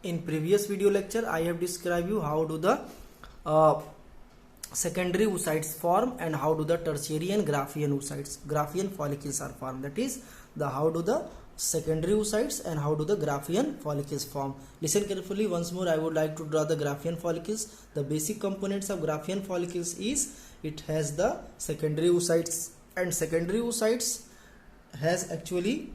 In previous video lecture I have described you how do the secondary oocytes form and how do the tertiary and Graafian oocytes, Graafian follicles are formed. That is the how do the secondary oocytes and how do the Graafian follicles form. Listen carefully once more. I would like to draw the Graafian follicles. The basic components of Graafian follicles is it has the secondary oocytes, and secondary oocytes has actually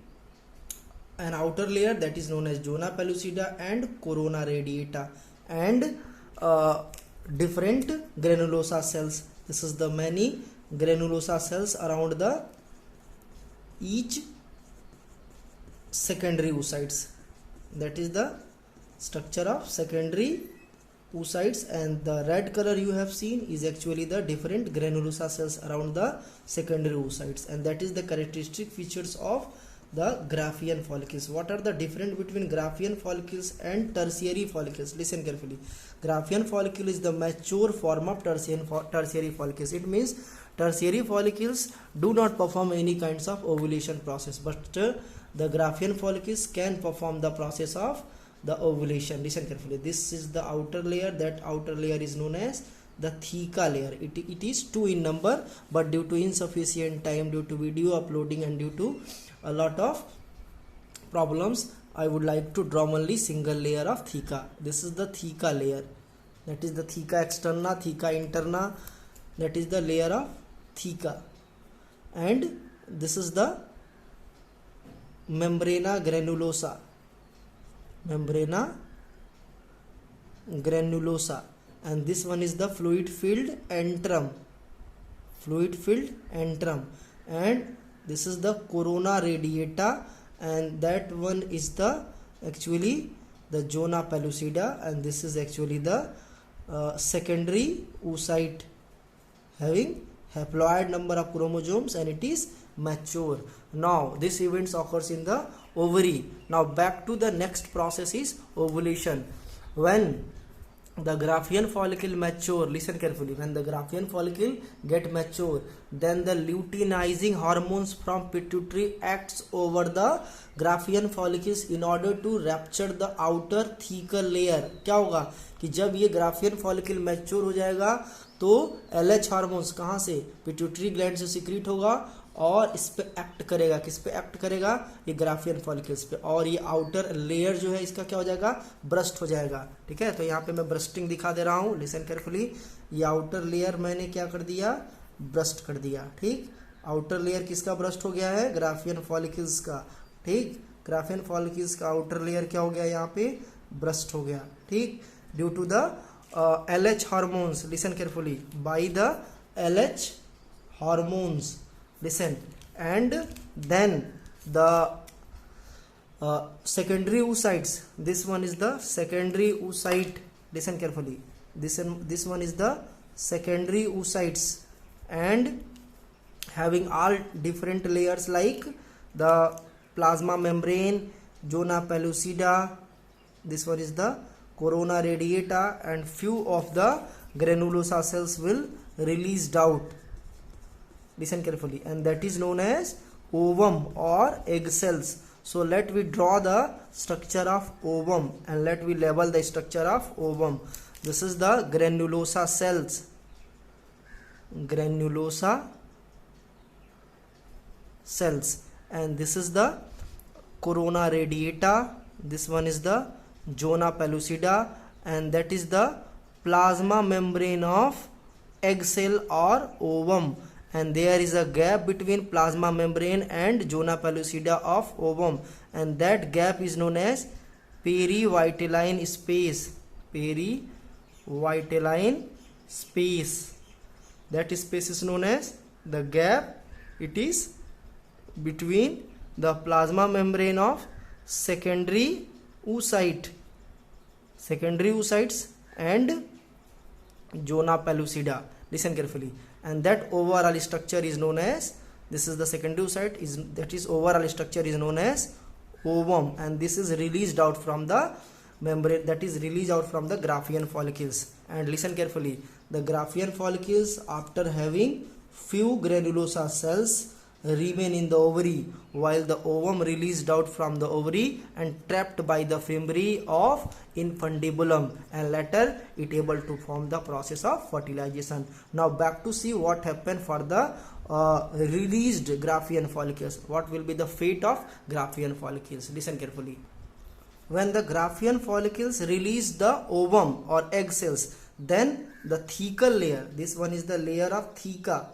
an outer layer that is known as zona pellucida and corona radiata, and different granulosa cells. This is the many granulosa cells around the each secondary oocytes. That is the structure of secondary oocytes, and the red color you have seen is actually the different granulosa cells around the secondary oocytes, and that is the characteristic features of the Graafian follicles. What are the difference between Graafian follicles and tertiary follicles? Listen carefully. Graafian follicle is the mature form of tertiary follicles. It means tertiary follicles do not perform any kinds of ovulation process, but the Graafian follicles can perform the process of the ovulation. Listen carefully. This is the outer layer. That outer layer is known as the theca layer. It is 2 in number, but due to insufficient time, due to video uploading and due to a lot of problems, I would like to draw only single layer of theca. This is the theca layer. That is the theca externa, theca interna. That is the layer of theca, and this is the membrana granulosa. Membrana granulosa, and this one is the fluid filled antrum. Fluid filled antrum, and this is the corona radiata, and that one is the actually the zona pellucida, and this is actually the secondary oocyte having haploid number of chromosomes, and it is mature. Now this events occurs in the ovary. Now back to the next process is ovulation. When the Graafian follicle mature, listen carefully, when the Graafian follicle get mature, then the luteinizing hormones from pituitary acts over the Graafian follicles in order to rupture the outer thecal layer. क्या होगा कि जब ये Graafian follicle mature हो जाएगा तो LH hormones कहाँ से, पिट्यूटरी ग्लैंड से सिक्रीट होगा और इस पे एक्ट करेगा. किस पे एक्ट करेगा? ये ग्राफियन फॉलिकल्स पे, और ये आउटर लेयर जो है इसका क्या हो जाएगा? ब्रस्ट हो जाएगा. ठीक है, तो यहाँ पे मैं ब्रस्टिंग दिखा दे रहा हूँ. Listen carefully. ये आउटर लेयर मैंने क्या कर दिया? ब्रस्ट कर दिया. ठीक, आउटर लेयर किसका ब्रस्ट हो गया है? ग्राफियन फॉलिकल्स का. ठीक, ग्राफियन फॉलिकल्स का आउटर लेयर क्या हो गया? यहाँ पे ब्रस्ट हो गया. ठीक, due to the LH hormones. Listen carefully. By the LH hormones. Listen, and then the secondary oocytes. This one is the secondary oocyte. Listen carefully. This one is the secondary oocytes, and having all different layers like the plasma membrane, zona pellucida. This one is the corona radiata, and few of the granulosa cells will released out. Listen carefully, and that is known as ovum or egg cells. So let we draw the structure of ovum, and let we label the structure of ovum. This is the granulosa cells. Granulosa cells, and this is the corona radiata. This one is the zona pellucida, and that is the plasma membrane of egg cell or ovum, and there is a gap between plasma membrane and zona pellucida of ovum, and that gap is known as perivitelline space. Perivitelline space. That space is known as the gap. It is between the plasma membrane of secondary oocytes and zona pellucida. Listen carefully, and that overall structure is known as, this is the secondary oocyte, that is overall structure is known as ovum, and this is released out from the membrane, that is released out from the Graafian follicles. And listen carefully, the Graafian follicles, after having few granulosa cells, remain in the ovary, while the ovum released out from the ovary and trapped by the fimbriae of infundibulum, and later it able to form the process of fertilization. Now back to see what happened for the released Graafian follicles. What will be the fate of Graafian follicles? Listen carefully. When the Graafian follicles release the ovum or egg cells, then the thecal layer, this one is the layer of theca,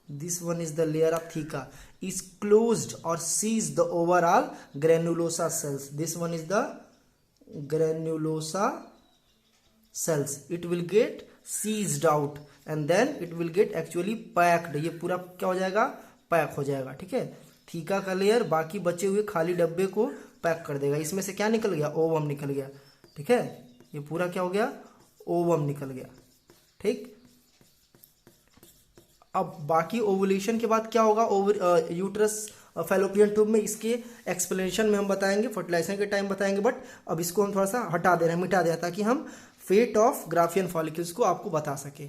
this one is the layer of theca, is closed or sees the overall granulosa cells. This one is the granulosa cells. It will get seized out and then it will get actually packed. ये पूरा क्या हो जाएगा? Pack हो जाएगा. ठीक है, theca का लेयर बाकी बचे हुए खाली डब्बे को पैक कर देगा. इसमें से क्या निकल गया? ओवम निकल गया. ठीक है, ये पूरा क्या हो गया? ओवम निकल गया. ठीक, अब बाकी ओवुलेशन के बाद क्या होगा यूट्रस फैलोपियन ट्यूब में, इसके एक्सप्लेनेशन में हम बताएंगे, फर्टिलाइजेशन के टाइम बताएंगे. बट अब इसको हम थोड़ा सा हटा दे रहे हैं, मिटा दे रहे हैं, ताकि हम फेट ऑफ ग्राफियन फॉलिकल्स को आपको बता सके.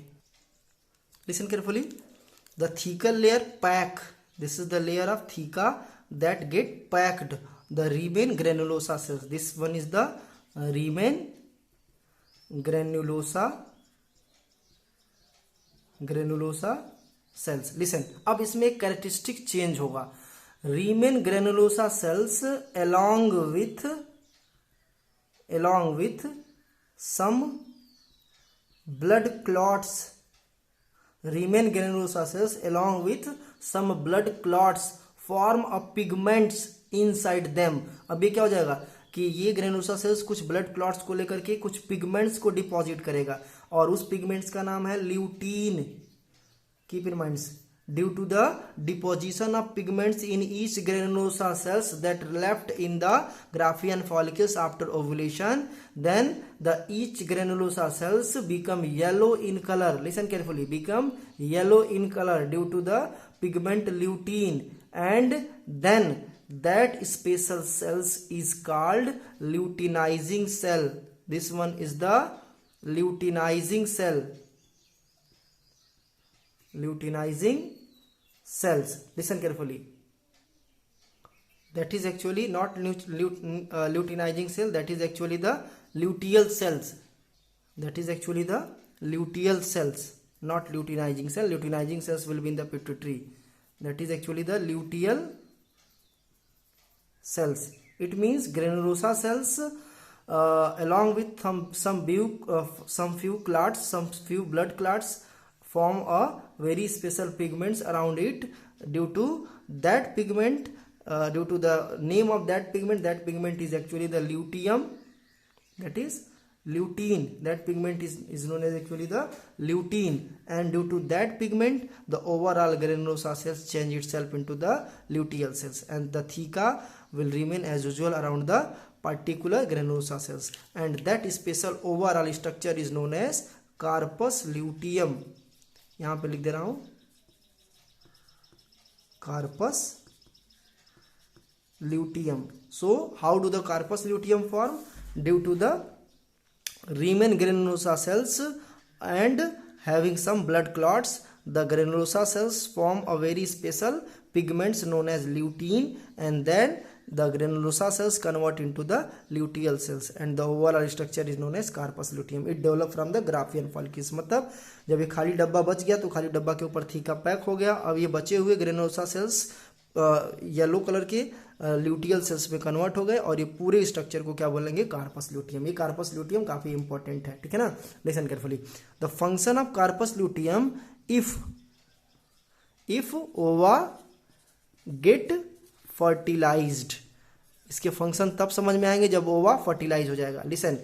Listen carefully. The thecal layer pack, this is the layer of theca that get packed the remain granulosa cells. This one is the remain granulosa cells. Listen, अब इसमें एक characteristic change होगा. Remain granulosa cells along with some blood clots, remain granulosa cells along with some blood clots form a pigments inside them. अब ये क्या हो जाएगा कि ये ग्रेनुलोसा सेल्स कुछ ब्लड क्लॉट्स को लेकर के कुछ पिगमेंट्स को डिपॉजिट करेगा और उस पिगमेंट्स का नाम है lutein. Keep in mind, due to the deposition of pigments in each granulosa cells that left in the Graafian follicles after ovulation, then the each granulosa cells become yellow in color. Listen carefully, become yellow in color due to the pigment lutein, and then that special cells is called luteinizing cell. This one is the luteinizing cell. Luteinizing cells. Listen carefully. That is actually not luteinizing cell. That is actually the luteal cells. That is actually the luteal cells, not luteinizing cell. Luteinizing cells will be in the pituitary. That is actually the luteal cells. It means granulosa cells along with some few clots, some few blood clots form a very special pigments around it. Due to that pigment, due to the name of that pigment is actually the luteum. That is lutein. That pigment is known as actually the lutein, and due to that pigment the overall granulosa cells change itself into the luteal cells, and the theca will remain as usual around the particular granulosa cells, and that special overall structure is known as carpus luteum. यहां पे लिख दे रहा हूं carpus luteum. So how do the carpus luteum form? Due to the remain granulosa cells and having some blood clots, the granulosa cells form a very special pigments known as lutein, and then the granulosa cells convert into the luteal cells, and the overall structure is known as carpus luteum. It developed from the Graafian follicles. मतलब जब ये खाली डब्बा बच गया तो खाली डब्बा के ऊपर थीका पैक हो गया. अब ये बचे हुए ग्रेनुलोसा सेल्स येलो कलर के ल्यूटियल सेल्स में कन्वर्ट हो गए और ये पूरे स्ट्रक्चर को क्या बोलेंगे? Corpus luteum. ये कार्पस ल्यूटियम काफी इंपॉर्टेंट है. ठीक है ना? Listen carefully. The function of corpus luteum if ova get fertilized. इसके फंक्शन तब समझ में आएंगे जब ओवा फर्टिलाइज हो जाएगा. लिसन,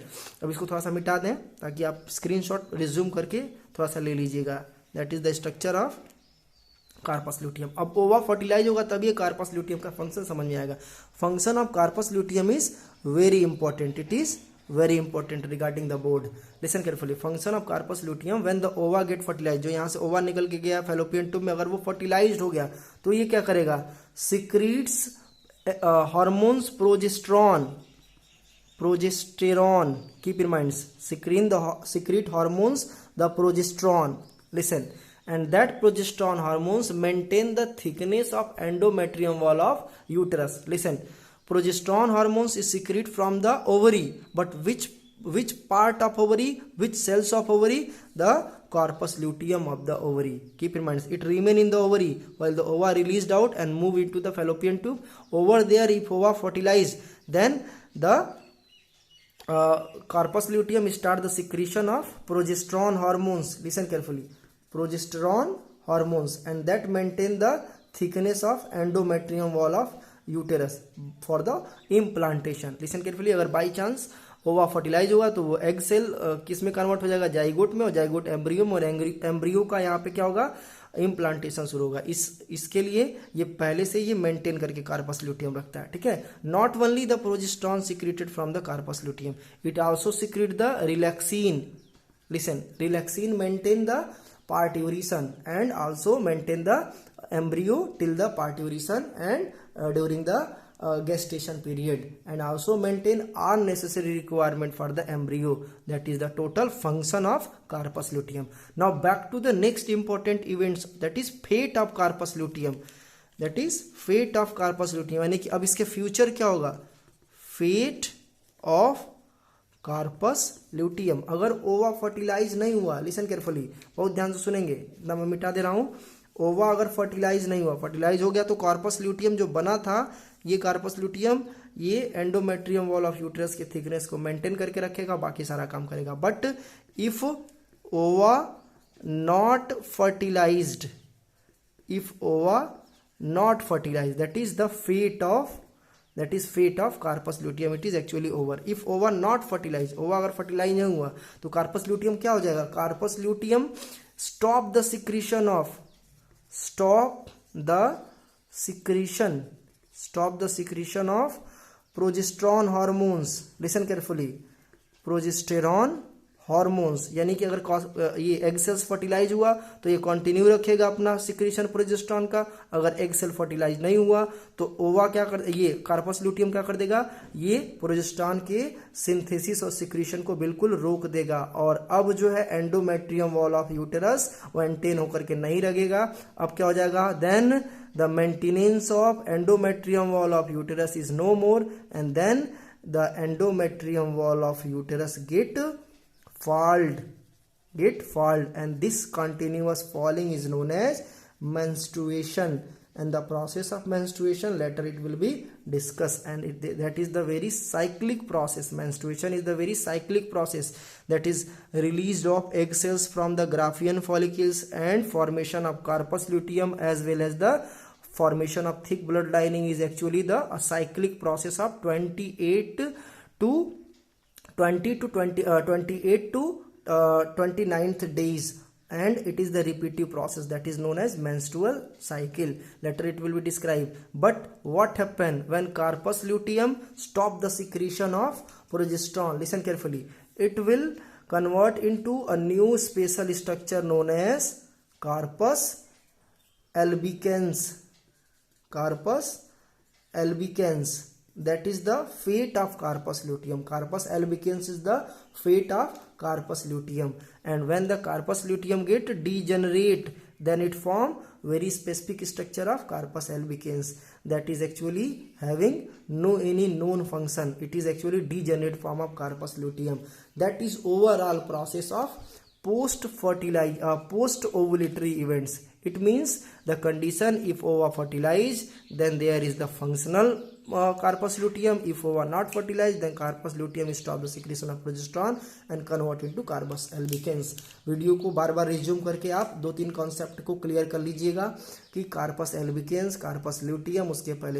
अब इसको थोड़ा सा मिटा दें ताकि आप स्क्रीनशॉट रिज्यूम करके थोड़ा सा ले लीजिएगा. That is the structure of corpus luteum. अब ओवा फर्टिलाइज होगा तब ये कार्पस ल्यूटियम का फंक्शन समझ में आएगा. Function of corpus luteum is very important. It is very important regarding the board. Listen carefully. Function of corpus luteum when the ova get fertilize. जो यहाँ से ओवा निकल के गया फैलोपियन ट्यूब में, अगर वो फर्टिलाइज हो गया तो ये क्या करेगा? Secretes hormones progesterone. Keep in mind, secrete hormones the progesterone. Listen, and that progesterone hormones maintain the thickness of endometrium wall of uterus. Listen, progesterone hormones is secreted from the ovary, but which part of ovary, which cells of ovary? The corpus luteum of the ovary. Keep in mind, it remain in the ovary while the ova released out and move into the fallopian tube. Over there, if ova fertilize, then the corpus luteum start the secretion of progesterone hormones. Listen carefully, progesterone hormones, and that maintain the thickness of endometrium wall of uterus for the implantation. Listen carefully, अगर by chance ओवा fertilise होगा तो वो egg cell किस में convert हो जाएगा? Zygote में, और जाइगोट एम्ब्रियो में, और एम्ब्रियो का यहाँ पे क्या होगा? इम्प्लांटेशन शुरू होगा। इसके लिए ये पहले से ये मेंटेन करके कार्पस ल्यूटियम रखता है, ठीक है। Not only the progesterone secreted from the corpus luteum, it also secrete the relaxin. Listen, relaxin maintain the parturition and also maintain the embryo till the parturition and during the gestation period, and also maintain all necessary requirement for the embryo. That is the total function of corpus luteum. Now back to the next important events, that is fate of corpus luteum. That is fate of corpus luteum, यानी कि अब इसके future क्या होगा? fate of corpus luteum. अगर ova fertilise नहीं हुआ, listen carefully, बहुत ध्यान से सुनेंगे, ना मैं मिटा दे रहा हूं. ओवा अगर फर्टिलाइज नहीं हुआ, फर्टिलाइज हो गया तो कार्पस ल्यूटियम जो बना था, ये कार्पस ल्यूटियम ये एंडोमेट्रियम वॉल ऑफ यूट्रस के थिकनेस को मेंटेन करके रखेगा, बाकी सारा काम करेगा. But if ova not fertilized, if ova not fertilized, that is the fate of, that is fate of carpus luteum, it is actually over. If ova not fertilized, ova अगर fertilize नहीं हुआ तो carpus luteum क्या हो जाएगा? carpus luteum stop the secretion of progesterone hormones. Listen carefully, progesterone hormones, यानी कि अगर ये एग सेल्स फर्टिलाइज हुआ तो ये कंटिन्यू रखेगा अपना सिक्रीशन प्रोजेस्टेरोन का. अगर एग सेल फर्टिलाइज नहीं हुआ तो ओवा क्या कर, ये कार्पस ल्यूटियम क्या कर देगा? ये प्रोजेस्टेरोन के सिंथेसिस और सिक्रीशन को बिल्कुल रोक देगा. और अब जो है endometrium wall of uterus maintain होकर के नहीं रहेगा. अब क्या हो जाएगा? Then the maintenance of endometrium wall of uterus is no more, and then the endometrium wall of uterus get falled, and this continuous falling is known as menstruation. And the process of menstruation later it will be discussed, and that is the very cyclic process. Menstruation is the very cyclic process, that is release of egg cells from the Graafian follicles and formation of corpus luteum as well as the formation of thick blood lining is actually the cyclic process of 28 to 29th days, and it is the repetitive process that is known as menstrual cycle. Later it will be described. But what happen when corpus luteum stop the secretion of progesterone? Listen carefully, it will convert into a new special structure known as corpus albicans. Corpus albicans, that is the fate of corpus luteum. Corpus albicans is the fate of corpus luteum, and when the corpus luteum get degenerate, then it form very specific structure of corpus albicans that is actually having no any known function. It is actually degenerate form of corpus luteum. That is overall process of post ovulatory events. It means the condition, if ova fertilized, then there is the functional corpus luteum. If ova not fertilized, then corpus luteum stop the secretion of progesterone and convert into corpus albicans. Video को बार बार resume करके आप 2-3 concept को clear कर लीजिएगा कि corpus albicans, corpus luteum, उसके पहले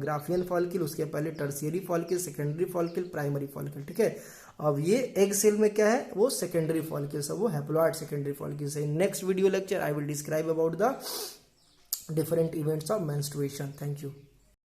Graafian follicle, उसके पहले tertiary follicle, secondary follicle, primary follicle, ठीक है. अब ये एग सेल में क्या है? वो सेकेंडरी फॉलिकल्स है, वो हैप्लॉइड सेकेंडरी फॉलिकल्स है. In next video lecture I will describe about the different events of menstruation. Thank you.